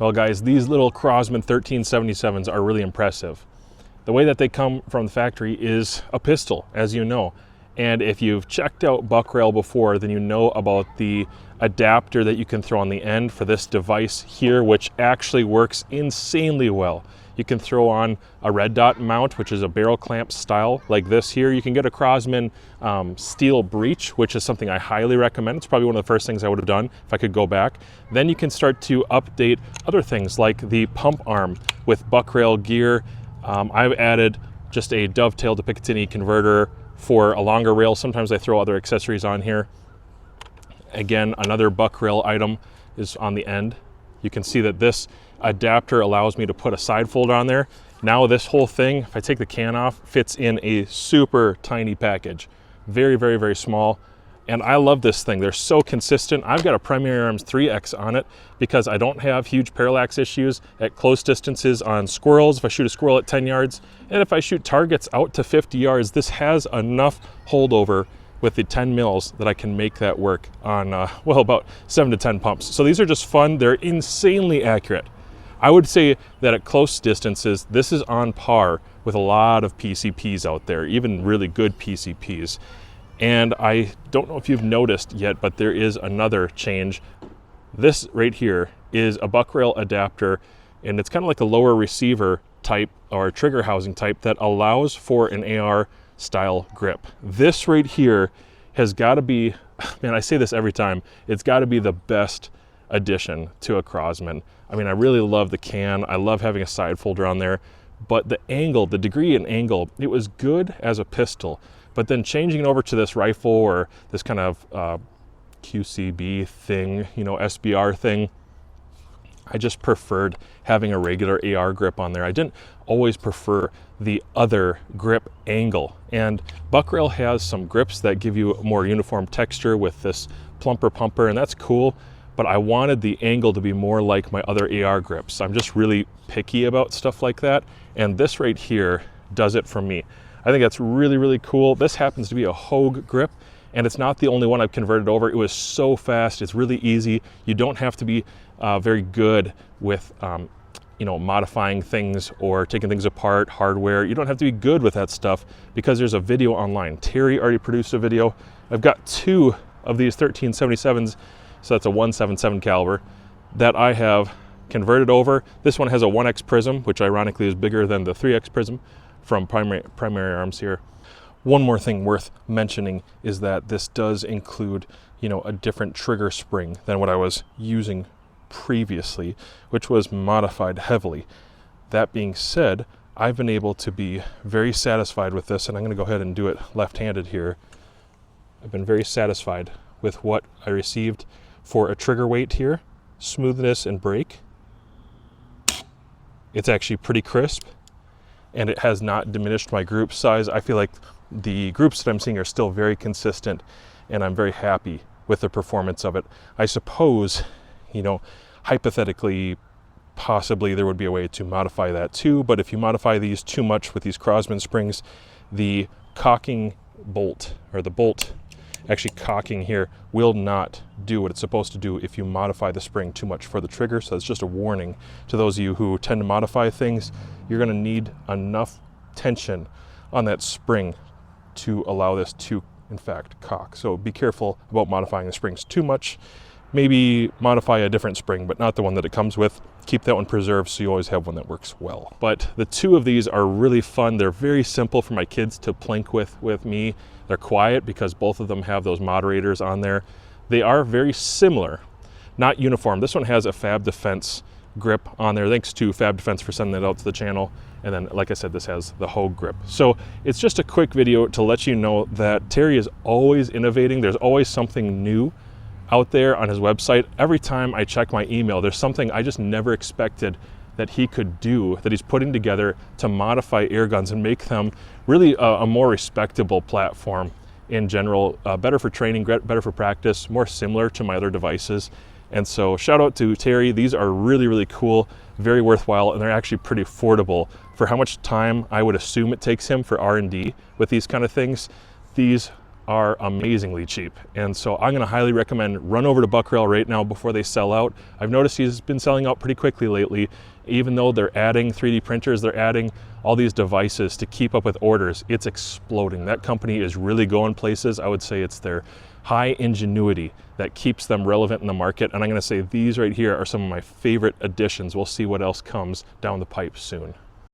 Well guys, these little Crosman 1377s are really impressive. The way that they come from the factory is a pistol, as you know. And if you've checked out Buckrail before, then you know about the adapter that you can throw on the end for this device here, which actually works insanely well. You can throw on a red dot mount, which is a barrel clamp style like this here. You can get a Crosman steel breech, which is something I highly recommend. It's probably one of the first things I would have done if I could go back. Then you can start to update other things like the pump arm with Buckrail gear. I've added just a dovetail to Picatinny converter for a longer rail. Sometimes I throw other accessories on here. Again, another Buckrail item is on the end. You can see that this adapter allows me to put a side folder on there. Now this whole thing, if I take the can off, fits in a super tiny package. Very, very, very small. And I love this thing. They're so consistent. I've got a Primary Arms 3X on it because I don't have huge parallax issues at close distances on squirrels. If I shoot a squirrel at 10 yards, and if I shoot targets out to 50 yards, this has enough holdover with the 10 mils that I can make that work on, well, about 7 to 10 pumps. So these are just fun. They're insanely accurate. I would say that at close distances, this is on par with a lot of PCPs out there, even really good PCPs. And I don't know if you've noticed yet, but there is another change. This right here is a Buckrail adapter, and it's kind of like a lower receiver type or trigger housing type that allows for an AR style grip. This right here has got to be, man, I say this every time, it's got to be the best addition to a Crosman. I mean, I really love the can. I love having a side folder on there, but the angle, the degree in angle, it was good as a pistol. But then changing it over to this rifle or this kind of QCB thing, you know, SBR thing, I just preferred having a regular AR grip on there. I didn't always prefer the other grip angle. And Buckrail has some grips that give you a more uniform texture with this plumper pumper, and that's cool. But I wanted the angle to be more like my other AR grips. I'm just really picky about stuff like that. And this right here does it for me. I think that's really, really cool. This happens to be a Hogue grip, and it's not the only one I've converted over. It was so fast, it's really easy. You don't have to be very good with you know, modifying things or taking things apart, hardware. You don't have to be good with that stuff because there's a video online. Terry already produced a video. I've got 2 of these 1377s, so that's a 177 caliber, that I have converted over. This one has a 1X prism, which ironically is bigger than the 3X prism from Primary Arms here. One more thing worth mentioning is that this does include, you know, a different trigger spring than what I was using previously, which was modified heavily. That being said, I've been able to be very satisfied with this, and I'm going to go ahead and do it left-handed here. I've been very satisfied with what I received for a trigger weight here, smoothness and break. It's actually pretty crisp, and it has not diminished my group size. I feel like the groups that I'm seeing are still very consistent, and I'm very happy with the performance of it. I suppose, you know, hypothetically, possibly there would be a way to modify that too, but if you modify these too much with these Crosman springs, the cocking bolt, or the bolt actually cocking here, will not do what it's supposed to do if you modify the spring too much for the trigger. So it's just a warning to those of you who tend to modify things. You're going to need enough tension on that spring to allow this to, in fact, cock. So be careful about modifying the springs too much. Maybe modify a different spring, but not the one that it comes with. Keep that one preserved so you always have one that works well. But the 2 of these are really fun. They're very simple for my kids to plink with me. They're quiet because both of them have those moderators on there. They are very similar, not uniform. This one has a Fab Defense grip on there. Thanks to Fab Defense for sending that out to the channel. And then, like I said, this has the Hogue grip. So it's just a quick video to let you know that Terry is always innovating. There's always something new out there on his website. Every time I check my email, there's something I just never expected that he could do, that he's putting together to modify air guns and make them really a more respectable platform in general, better for training, better for practice, more similar to my other devices. And so shout out to Terry. These are really, really cool, very worthwhile, and they're actually pretty affordable for how much time I would assume it takes him for R&D with these kind of things. These are amazingly cheap. And so I'm going to highly recommend run over to Buckrail right now before they sell out. I've noticed he's been selling out pretty quickly lately. Even though they're adding 3D printers, they're adding all these devices to keep up with orders. It's exploding. That company is really going places. I would say it's their high ingenuity that keeps them relevant in the market. And I'm going to say these right here are some of my favorite additions. We'll see what else comes down the pipe soon.